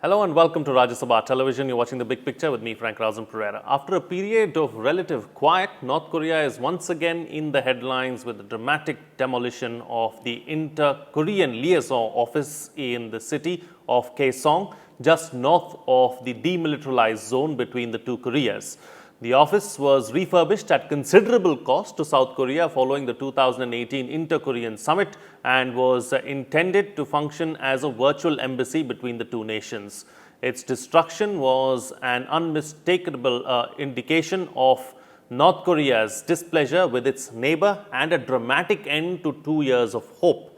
Hello and welcome to Rajya Sabha Television. You're watching The Big Picture with me, Frank Razan Pereira. After a period of relative quiet, North Korea is once again in the headlines with the dramatic demolition of the Inter-Korean Liaison Office in the city of Kaesong, just north of the demilitarized zone between the two Koreas. The office was refurbished at considerable cost to South Korea following the 2018 Inter-Korean Summit and was intended to function as a virtual embassy between the two nations. Its destruction was an unmistakable indication of North Korea's displeasure with its neighbor and a dramatic end to 2 years of hope.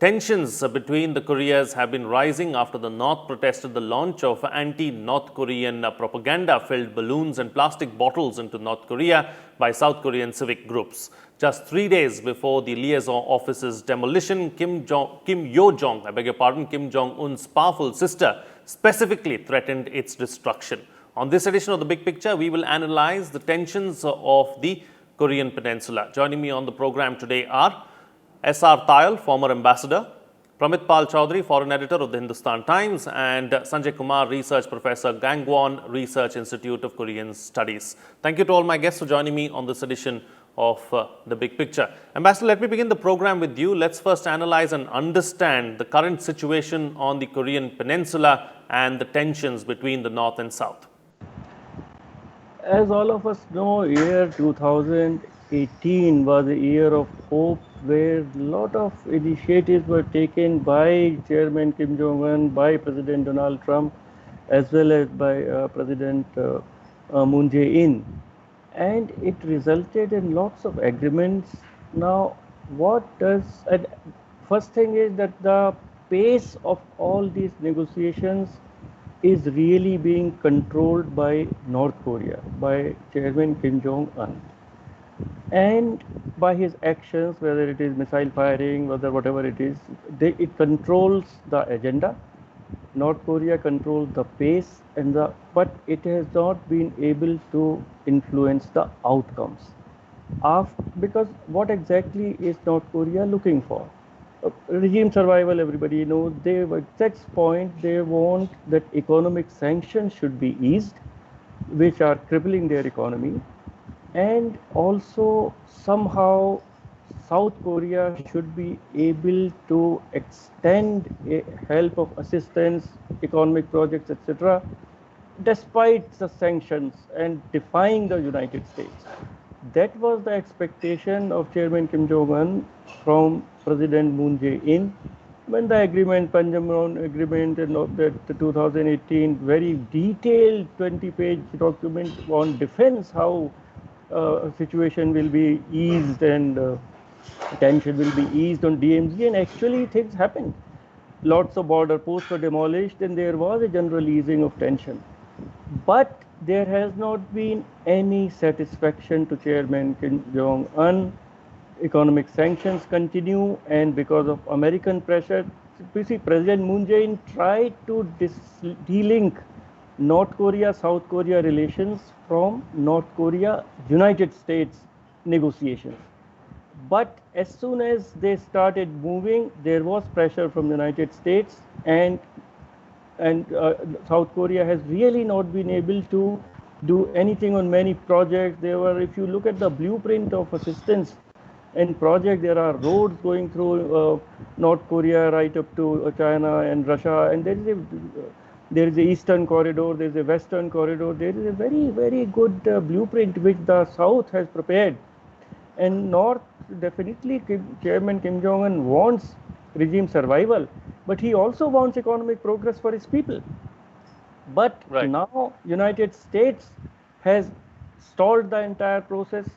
Tensions between the Koreas have been rising after the North protested the launch of anti-North Korean propaganda-filled balloons and plastic bottles into North Korea by South Korean civic groups. Just 3 days before the liaison office's demolition, Kim Jong-un's powerful sister specifically threatened its destruction. On this edition of The Big Picture, we will analyze the tensions of the Korean Peninsula. Joining me on the program today are S.R. Tayal, former ambassador, Pramit Pal Chaudhary, foreign editor of the Hindustan Times, and Sanjay Kumar, research professor, Gangwon Research Institute of Korean Studies. Thank you to all my guests for joining me on this edition of The Big Picture. Ambassador, let me begin the program with you. Let's first analyze and understand the current situation on the Korean Peninsula and the tensions between the North and South. As all of us know, year 2018 was a year of hope where a lot of initiatives were taken by Chairman Kim Jong-un, by President Donald Trump, as well as by President Moon Jae-in. And it resulted in lots of agreements. Now, first thing is that the pace of all these negotiations is really being controlled by North Korea, by Chairman Kim Jong-un. And by his actions, whether it is missile firing, whatever it is, it controls the agenda. North Korea controls the pace, but it has not been able to influence the outcomes. Because what exactly is North Korea looking for? Regime survival, everybody knows. At that point, they want that economic sanctions should be eased, which are crippling their economy. And also, somehow, South Korea should be able to extend help of assistance, economic projects, etc., despite the sanctions and defying the United States. That was the expectation of Chairman Kim Jong-un from President Moon Jae-in. When the agreement, Panmunjom agreement, and the 2018 very detailed 20-page document on defense, how situation will be eased and tension will be eased on DMZ, and actually things happened. Lots of border posts were demolished and there was a general easing of tension. But there has not been any satisfaction to Chairman Kim Jong-un. Economic sanctions continue, and because of American pressure, you see, President Moon Jae-in tried to de-link North Korea-South Korea relations from North Korea-United States negotiations. But as soon as they started moving, there was pressure from the United States, and South Korea has really not been able to do anything on many projects. If you look at the blueprint of assistance and project, there are roads going through North Korea right up to China and Russia, and there is a eastern corridor, there is a western corridor. There is a very, very good blueprint which the South has prepared. And North, definitely Chairman Kim Jong-un wants regime survival, but he also wants economic progress for his people. But now United States has stalled the entire process,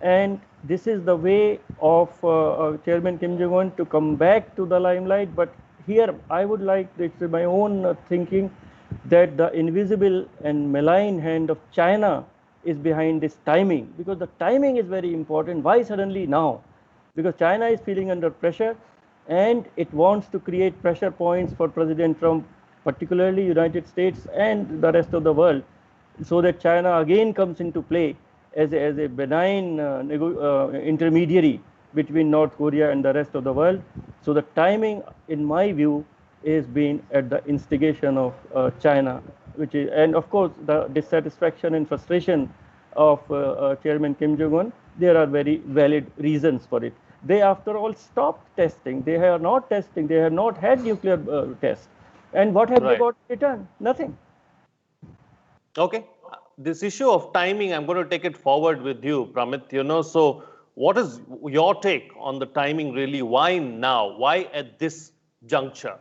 and this is the way of Chairman Kim Jong-un to come back to the limelight. But here I would like, it's my own thinking, that the invisible and malign hand of China is behind this timing, because the timing is very important. Why suddenly now? Because China is feeling under pressure and it wants to create pressure points for President Trump, particularly United States and the rest of the world, so that China again comes into play as a benign intermediary between North Korea and the rest of the world. So the timing, in my view, is being at the instigation of China, which is, and of course, the dissatisfaction and frustration of Chairman Kim Jong-un. There are very valid reasons for it. They, after all, stopped testing. They are not testing. They have not had nuclear tests. And what have they Right. got in return? Nothing. Okay. This issue of timing, I'm going to take it forward with you, Pramit. So what is your take on the timing really? Why now? Why at this juncture?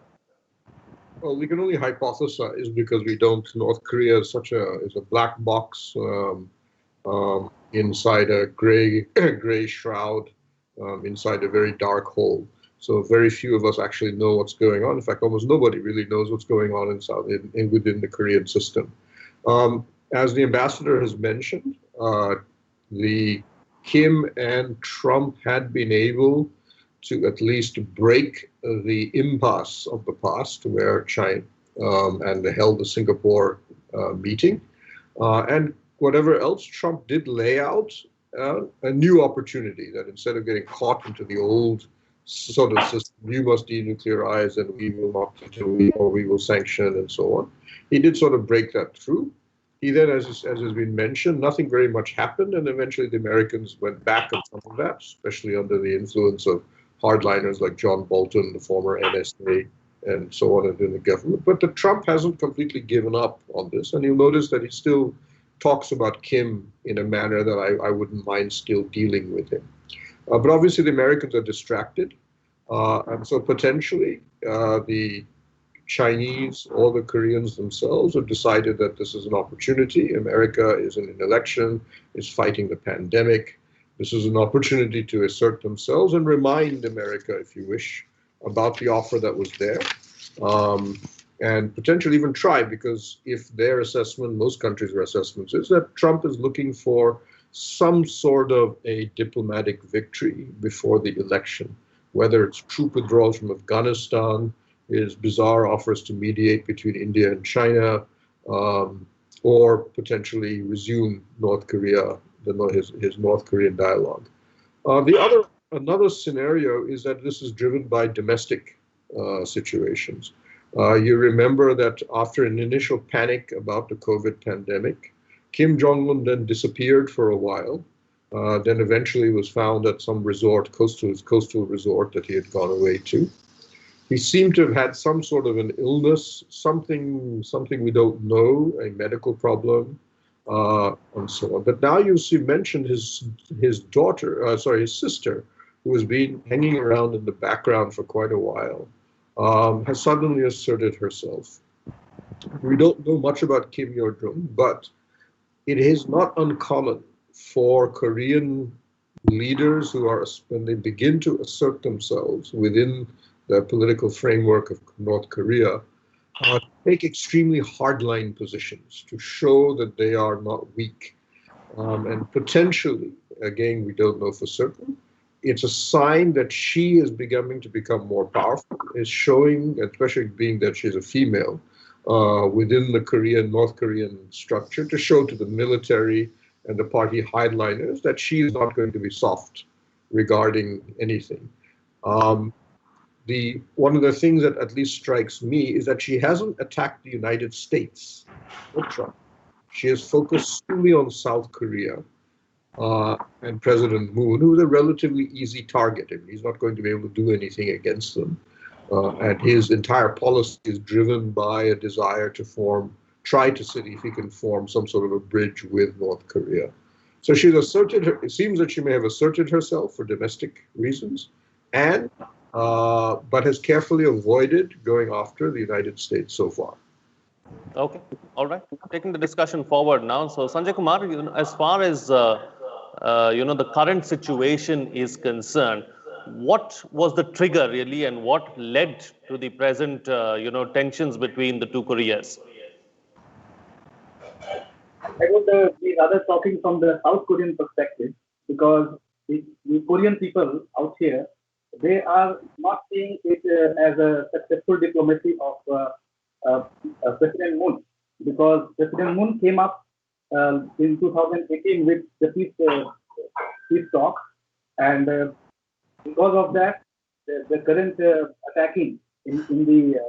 Well, we can only hypothesize because we don't. North Korea is is a black box inside a gray gray shroud, inside a very dark hole. So very few of us actually know what's going on. In fact, almost nobody really knows what's going on within the Korean system. As the ambassador has mentioned, the Kim and Trump had been able to at least break the impasse of the past, where China and they held the Singapore meeting, and whatever else Trump did lay out a new opportunity that instead of getting caught into the old sort of system, you must denuclearize and we will not or we will sanction and so on. He did sort of break that through. He then, as has been mentioned, nothing very much happened, and eventually the Americans went back on some of that, especially under the influence of hardliners like John Bolton, the former NSA, and so on in the government. But the Trump hasn't completely given up on this, and you'll notice that he still talks about Kim in a manner that I wouldn't mind still dealing with him. But obviously the Americans are distracted, and so potentially the Chinese or the Koreans themselves have decided that this is an opportunity. America is in an election, is fighting the pandemic. This is an opportunity to assert themselves and remind America, if you wish, about the offer that was there. And potentially even try, because if their assessment, most countries' assessments, is that Trump is looking for some sort of a diplomatic victory before the election, whether it's troop withdrawals from Afghanistan, his bizarre offers to mediate between India and China, or potentially resume North Korea, his North Korean dialogue. Another scenario is that this is driven by domestic situations. You remember that after an initial panic about the COVID pandemic, Kim Jong-un then disappeared for a while, then eventually was found at some coastal resort that he had gone away to. He seemed to have had some sort of an illness, something we don't know, a medical problem, and so on. But now you mentioned his sister, who has been hanging around in the background for quite a while, has suddenly asserted herself. We don't know much about Kim Yo-jong, but it is not uncommon for Korean leaders when they begin to assert themselves within the political framework of North Korea, take extremely hardline positions to show that they are not weak. And potentially, again, we don't know for certain, it's a sign that she is beginning to become more powerful, is showing, especially being that she's a female, within the North Korean structure, to show to the military and the party hardliners that she is not going to be soft regarding anything. One of the things that at least strikes me is that she hasn't attacked the United States or Trump. She has focused solely on South Korea and President Moon, who is a relatively easy target. I mean, he's not going to be able to do anything against them. And his entire policy is driven by a desire to try to see if he can form some sort of a bridge with North Korea. So it seems that she may have asserted herself for domestic reasons, but has carefully avoided going after the United States so far. Okay, all right. Taking the discussion forward now. So Sanjay Kumar, as far as the current situation is concerned, what was the trigger really, and what led to the present tensions between the two Koreas? I would be rather talking from the South Korean perspective, because the Korean people out here, they are not seeing it as a successful diplomacy of President Moon, because President Moon came up in 2018 with the peace talks, and because of that, the current attacking in the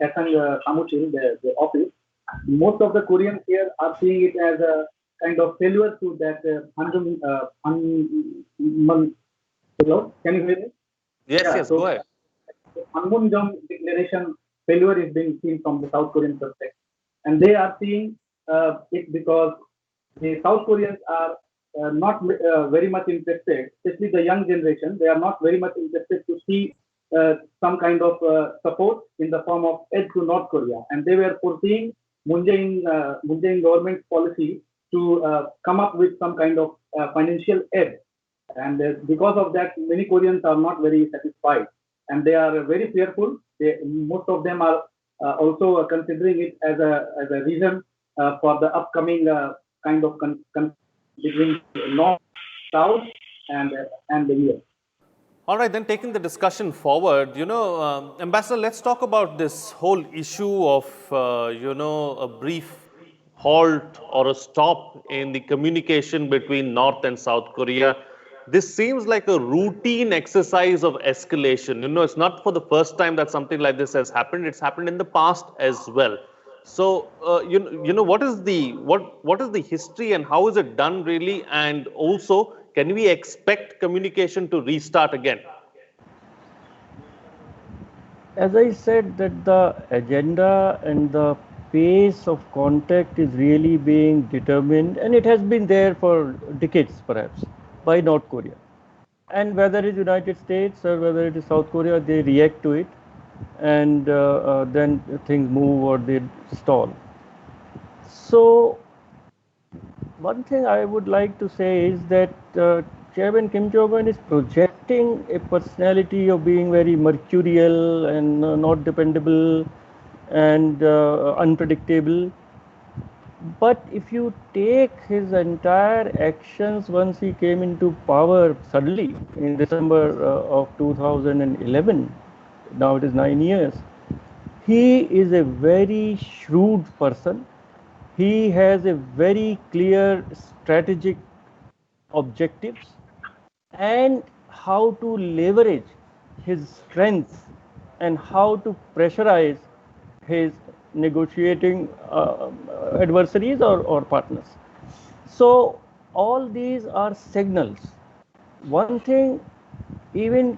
Kaesong Samuchil, the office, most of the Koreans here are seeing it as a kind of failure to that hello, can you hear me? Yes, Yeah, yes, go so ahead. Panmunjom declaration failure is being seen from the South Korean perspective, and they are seeing it because the South Koreans are not very much interested, especially the young generation. They are not very much interested to see some kind of support in the form of aid to North Korea, and they were foreseeing Moon Jae-in government's policy to come up with some kind of financial aid, and because of that, many Koreans are not very satisfied, and they are very fearful. Most of them are also considering it as a reason for the upcoming kind of between North, South, and the US. All right, then taking the discussion forward, Ambassador, let's talk about this whole issue of, a brief halt or a stop in the communication between North and South Korea. This seems like a routine exercise of escalation. It's not for the first time that something like this has happened. It's happened in the past as well. So, what is the history and how is it done really? And also, can we expect communication to restart again? As I said, that the agenda and the pace of contact is really being determined, and it has been there for decades, perhaps, by North Korea. And whether it is United States or whether it is South Korea, they react to it, and then things move or they stall. So, one thing I would like to say is that Chairman Kim Jong-un is projecting a personality of being very mercurial and not dependable and unpredictable. But if you take his entire actions once he came into power suddenly in December of 2011, now it is 9 years, he is a very shrewd person. He has a very clear strategic objectives and how to leverage his strengths and how to pressurize his negotiating adversaries or partners. So all these are signals. One thing, even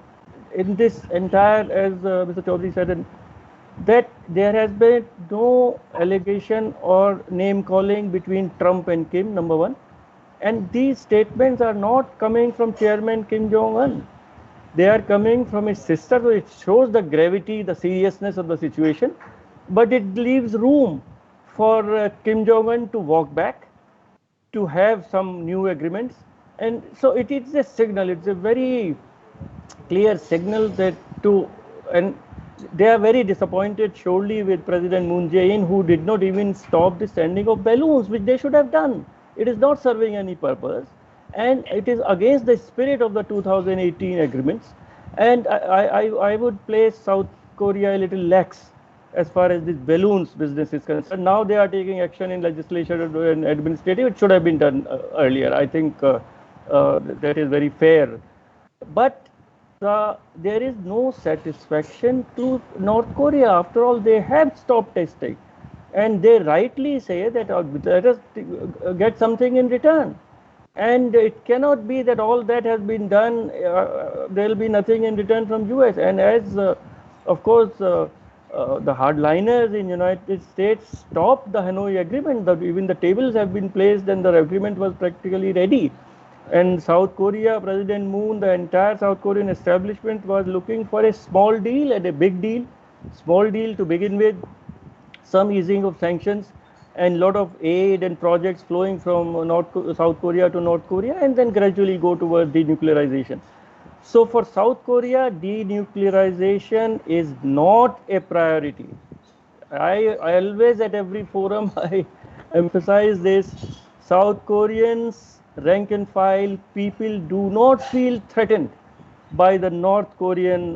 in this entire, as Mr. Chaudhary said, that there has been no allegation or name calling between Trump and Kim, number one. And these statements are not coming from Chairman Kim Jong-un. They are coming from his sister, so it shows the gravity, the seriousness of the situation. But it leaves room for Kim Jong-un to walk back, to have some new agreements. And so it is a signal, it's a very clear signal that and they are very disappointed surely with President Moon Jae-in, who did not even stop the sending of balloons, which they should have done. It is not serving any purpose, and it is against the spirit of the 2018 agreements. And I would place South Korea a little lax as far as this balloons business is concerned. Now they are taking action in legislature and administrative. It should have been done earlier. I think that is very fair. But there is no satisfaction to North Korea. After all, they have stopped testing, and they rightly say that let us get something in return. And it cannot be that all that has been done, there will be nothing in return from US. And as, of course, the hardliners in United States stopped the Hanoi agreement, even the tables have been placed and the agreement was practically ready. And South Korea, President Moon, the entire South Korean establishment was looking for a small deal and a big deal. Small deal to begin with, some easing of sanctions, and lot of aid and projects flowing from South Korea to North Korea, and then gradually go towards denuclearization. So for South Korea, denuclearization is not a priority. I always, at every forum, I emphasize this. South Koreans, rank and file people, do not feel threatened by the North Korean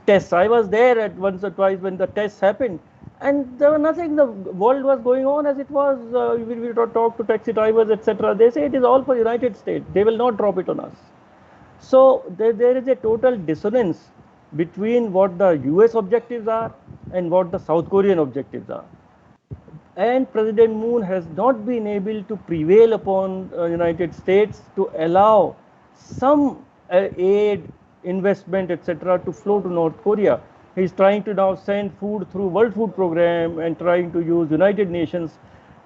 tests. I was there at once or twice when the tests happened, and there was nothing. The world was going on as it was. We talk to taxi drivers, etc. They say it is all for United States. They will not drop it on us. So there is a total dissonance between what the US objectives are and what the South Korean objectives are. And President Moon has not been able to prevail upon United States to allow some aid, investment, etc., to flow to North Korea. He's trying to now send food through World Food Program and trying to use United Nations.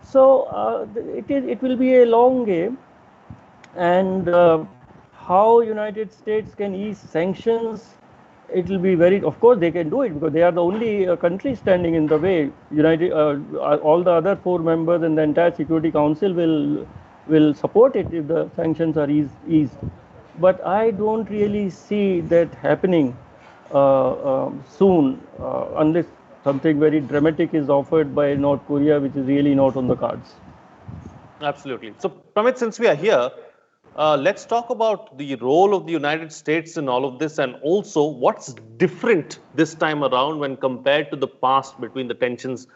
So it will be a long game, and how United States can ease sanctions, it will be very, of course they can do it because they are the only country standing in the way. All the other 4 members and the entire Security Council will support it if the sanctions are eased. But I don't really see that happening soon unless something very dramatic is offered by North Korea, which is really not on the cards. Absolutely. So, Pramit, since we are here, let's talk about the role of the United States in all of this, and also what's different this time around when compared to the past between the tensions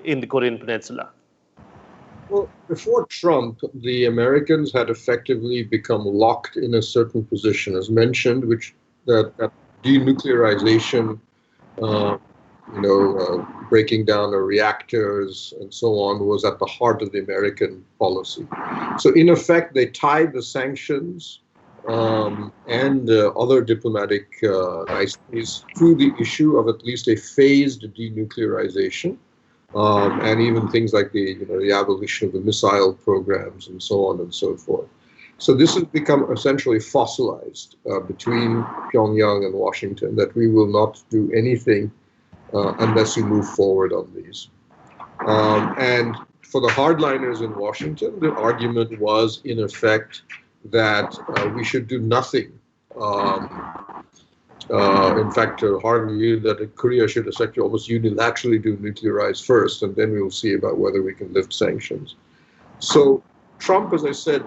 in the Korean Peninsula. Well, before Trump, the Americans had effectively become locked in a certain position, as mentioned, which that denuclearization, breaking down of reactors and so on was at the heart of the American policy. So in effect, they tied the sanctions and other diplomatic niceties to the issue of at least a phased denuclearization, and even things like the abolition of the missile programs and so on and so forth. So this has become essentially fossilized between Pyongyang and Washington, that we will not do anything unless you move forward on these. And for the hardliners in Washington, the argument was, in effect, that we should do nothing. In fact, hardly that Korea should essentially almost unilaterally denuclearize first, and then we will see about whether we can lift sanctions. So Trump, as I said,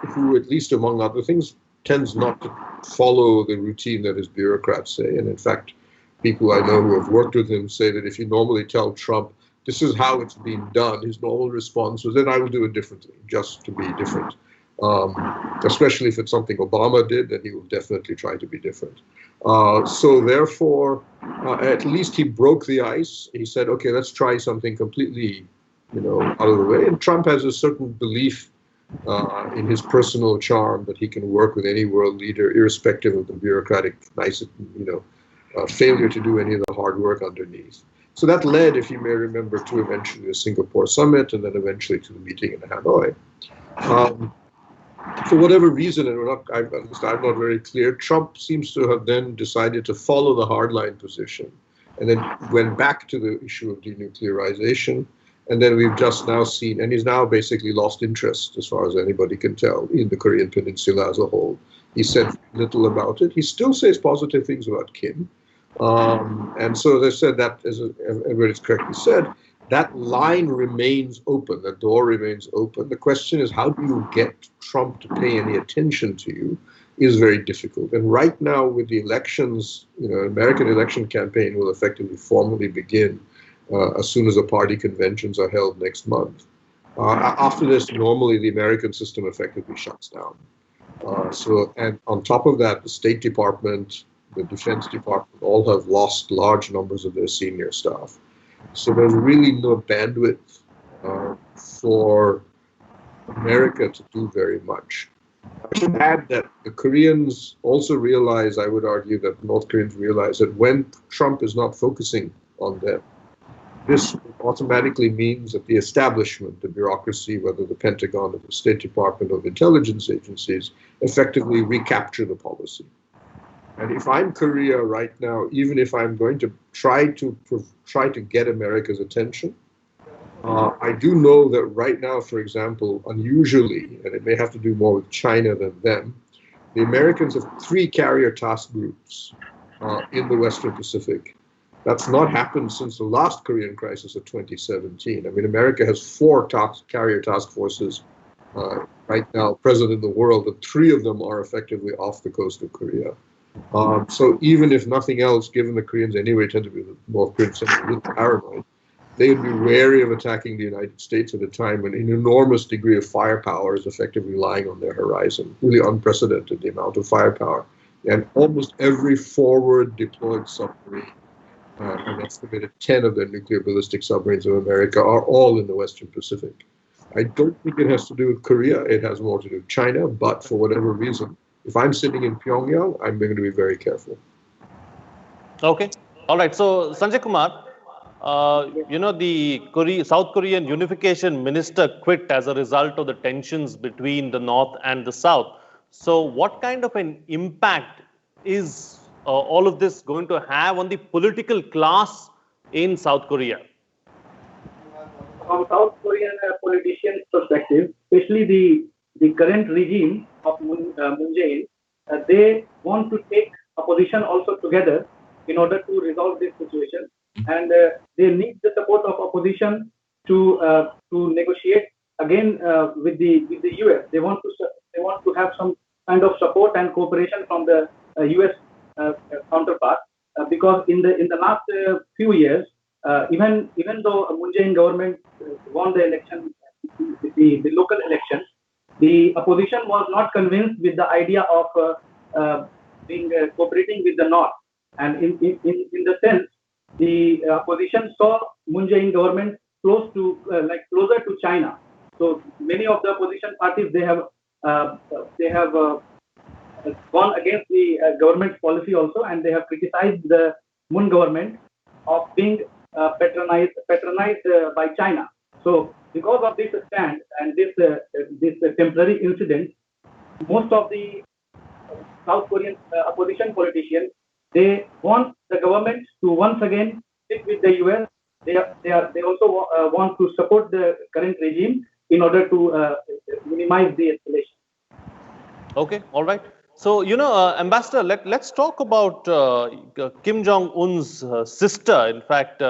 who at least among other things tends not to follow the routine that his bureaucrats say, and in fact, people I know who have worked with him say that if you normally tell Trump, this is how it's being done, his normal response was, then I will do it differently, just to be different. Especially if it's something Obama did, then he will definitely try to be different. So therefore, at least he broke the ice. He said, okay, let's try something completely, out of the way. And Trump has a certain belief in his personal charm that he can work with any world leader, irrespective of the bureaucratic failure to do any of the hard work underneath. So that led, if you may remember, to eventually the Singapore summit and then eventually to the meeting in Hanoi. For whatever reason, and I'm not very clear, Trump seems to have then decided to follow the hardline position and then went back to the issue of denuclearization. And then we've just now seen, and he's now basically lost interest, as far as anybody can tell, in the Korean Peninsula as a whole. He said little about it. He still says positive things about Kim. And so, as I said, that, as everybody's correctly said, that line remains open, that door remains open. The question is, how do you get Trump to pay any attention to you is very difficult. And right now with the elections, American election campaign will effectively formally begin as soon as the party conventions are held next month. After this, normally the American system effectively shuts down. And on top of that, the State Department, the Defense Department, all have lost large numbers of their senior staff. So there's really no bandwidth for America to do very much. I should add that the Koreans also realize, I would argue that North Koreans realize that when Trump is not focusing on them, this automatically means that the establishment, the bureaucracy, whether the Pentagon or the State Department or the intelligence agencies, effectively recapture the policy. And if I'm Korea right now, even if I'm going to try to get America's attention, I do know that right now, for example, unusually, and it may have to do more with China than them, the Americans have 3 carrier task groups in the Western Pacific. That's not happened since the last Korean crisis of 2017. I mean, America has 4 carrier task forces right now present in the world, and 3 of them are effectively off the coast of Korea. So even if nothing else, given the Koreans anyway tend to be the North Koreans tend to be a little paranoid, they would be wary of attacking the United States at a time when an enormous degree of firepower is effectively lying on their horizon. Really unprecedented, the amount of firepower And almost every forward deployed submarine, an estimated 10 of the nuclear ballistic submarines of America, are all in the Western Pacific. I don't think it has to do with Korea. It has more to do with China. But for whatever reason, if I'm sitting in Pyongyang, I'm going to be very careful. Okay. All right. So, Sanjay Kumar, the South Korean unification minister quit as a result of the tensions between the North and the South. So, what kind of an impact is all of this going to have on the political class in South Korea? From South Korean politicians' perspective, especially the current regime of Moon Jae-in, they want to take opposition also together in order to resolve this situation, and they need the support of opposition to negotiate again with the US. They want to have some kind of support and cooperation from the US counterpart, because in the last few years, even though Moon Jae-in government won the election, the local elections, the opposition was not convinced with the idea of cooperating with the North, and in the sense, the opposition saw Moon Jae-in government closer to China. So many of the opposition parties, they have gone against the government's policy also, and they have criticized the Moon government of being patronized by China. So because of this stand and this temporary incident, most of the South Korean opposition politicians, they want the government to once again stick with the US. They also want to support the current regime in order to minimize the escalation. Okay, all right. So, Ambassador, let's talk about Kim Jong-un's sister. In fact,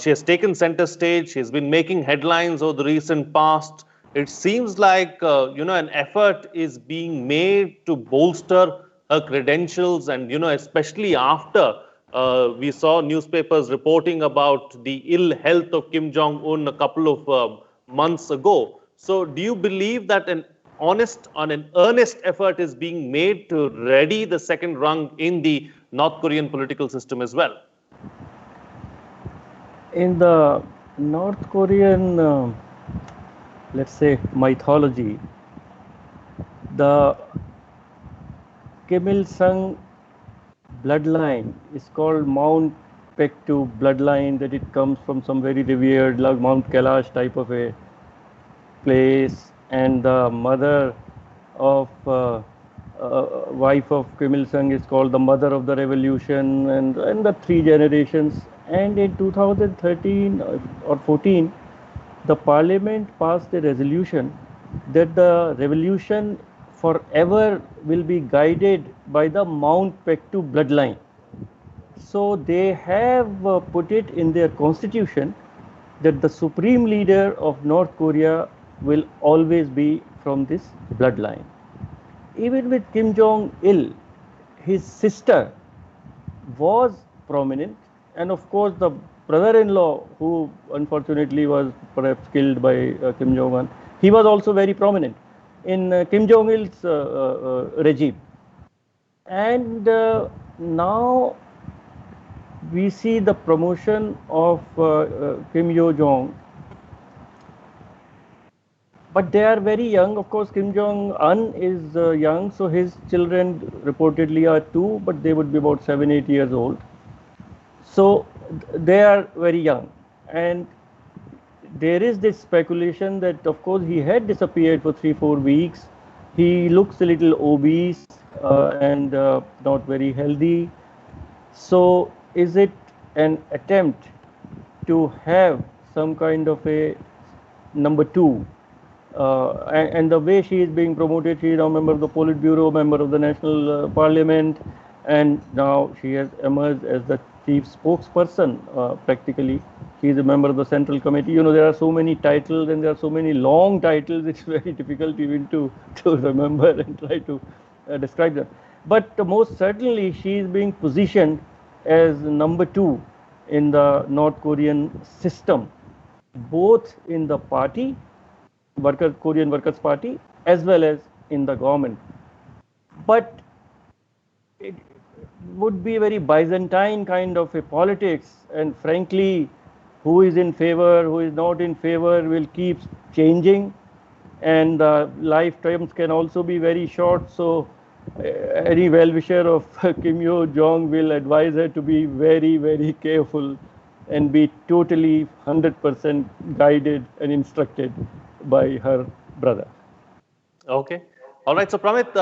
she has taken center stage. She's been making headlines over the recent past. It seems like, an effort is being made to bolster her credentials, and, especially after we saw newspapers reporting about the ill health of Kim Jong-un a couple of months ago. So, do you believe that an earnest effort is being made to ready the second rung in the North Korean political system as well? In the North Korean, let's say, mythology, the Kim Il-sung bloodline is called Mount Paektu bloodline, that it comes from some very revered, like Mount Kailash type of a place, and the mother of wife of Kim Il-sung is called the mother of the revolution, and the three generations. And in 2013 or 14, the parliament passed a resolution that the revolution forever will be guided by the Mount Paektu bloodline. So they have put it in their constitution that the supreme leader of North Korea will always be from this bloodline. Even with Kim Jong-il, his sister was prominent, and of course the brother-in-law, who unfortunately was perhaps killed by Kim Jong-un, he was also very prominent in Kim Jong-il's regime. And now we see the promotion of Kim Yo-jong. But they are very young. Of course, Kim Jong-un is young, so his children reportedly are 2, but they would be about 7-8 years old. So they are very young. And there is this speculation that, of course, he had disappeared for 3-4 weeks. He looks a little obese and not very healthy. So is it an attempt to have some kind of a number 2? And the way she is being promoted, she is now a member of the Politburo, member of the National Parliament, and now she has emerged as the chief spokesperson practically. She is a member of the Central Committee. There are so many titles, and there are so many long titles, it's very difficult even to remember and try to describe them. But most certainly she is being positioned as number 2 in the North Korean system, both in the party, Korean Workers' Party, as well as in the government. But it would be a very Byzantine kind of a politics, and frankly, who is in favor, who is not in favor will keep changing, and lifetimes can also be very short. So any well-wisher of Kim Yo Jong will advise her to be very, very careful and be totally 100% guided and instructed by her brother. Okay. All right. So, Pramit,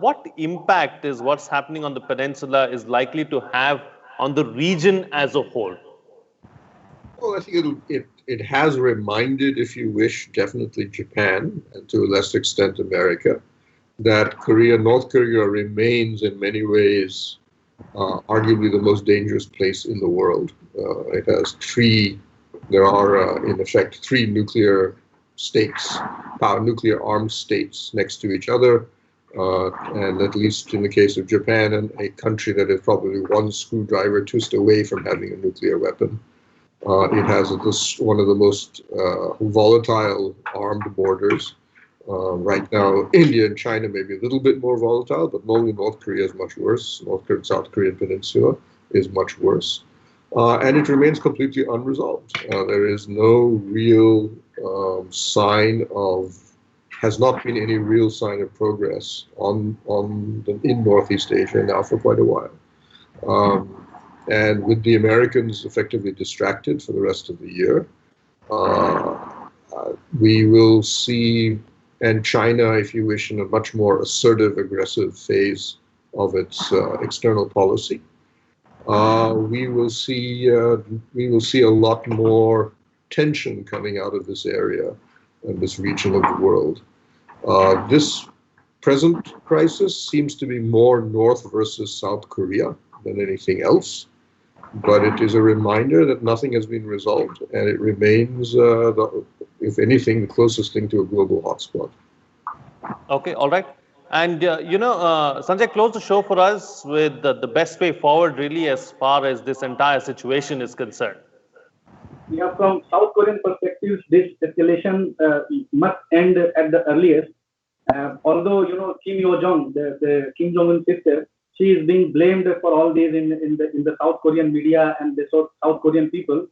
what impact is what's happening on the peninsula is likely to have on the region as a whole? Well, I think it has reminded, if you wish, definitely Japan and to a lesser extent America, that North Korea remains in many ways arguably the most dangerous place in the world. It has there are in effect three nuclear states, nuclear armed states next to each other. And at least in the case of Japan, and a country that is probably one screwdriver twist away from having a nuclear weapon. It has one of the most volatile armed borders. Right now, India and China may be a little bit more volatile, but normally North Korea is much worse. South Korean peninsula is much worse. And it remains completely unresolved. There is no real has not been any real sign of progress in Northeast Asia now for quite a while. And with the Americans effectively distracted for the rest of the year, we will see, and China, if you wish, in a much more assertive, aggressive phase of its external policy. We will see a lot more tension coming out of this area and this region of the world. This present crisis seems to be more North versus South Korea than anything else, but it is a reminder that nothing has been resolved, and it remains, if anything, the closest thing to a global hotspot. Okay, all right. And, Sanjay, close the show for us with the best way forward, really, as far as this entire situation is concerned. Yeah, from South Korean perspective, this escalation must end at the earliest. Although, Kim Yo Jong, the Kim Jong Un sister, she is being blamed for all this in the South Korean media and the South Korean people.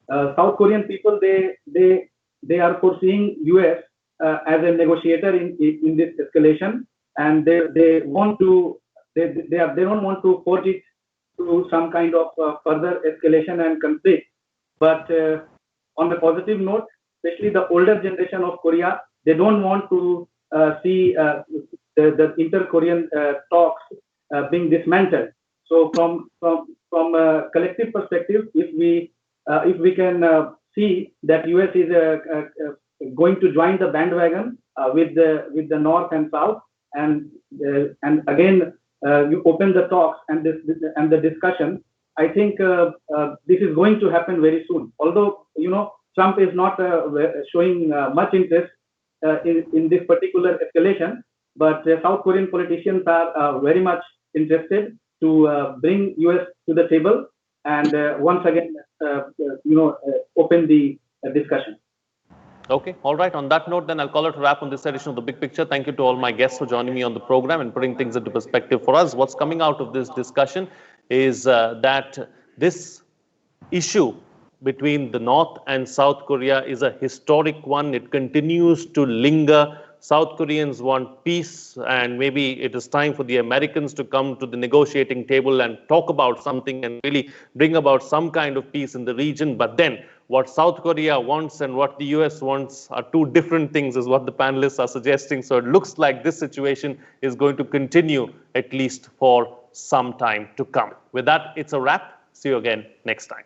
South Korean people, they are foreseeing US as a negotiator in this escalation, and they want to they don't want to force it to some kind of further escalation and conflict. But on the positive note, especially the older generation of Korea, they don't want to see the inter-Korean talks being dismantled. So from a collective perspective, if we can see that US is going to join the bandwagon with the North and South, and again you open the talks and the discussion, I think this is going to happen very soon. Although Trump is not showing much interest in this particular escalation, but South Korean politicians are very much interested to bring US to the table and once again open the discussion. Okay, all right. On that note, then I'll call it a wrap on this edition of The Big Picture. Thank you to all my guests for joining me on the program and putting things into perspective for us. What's coming out of this discussion is that this issue between the North and South Korea is a historic one. It continues to linger. South Koreans want peace, and maybe it is time for the Americans to come to the negotiating table and talk about something and really bring about some kind of peace in the region. But then what South Korea wants and what the US wants are two different things, is what the panelists are suggesting. So it looks like this situation is going to continue at least for some time to come. With that, it's a wrap. See you again next time.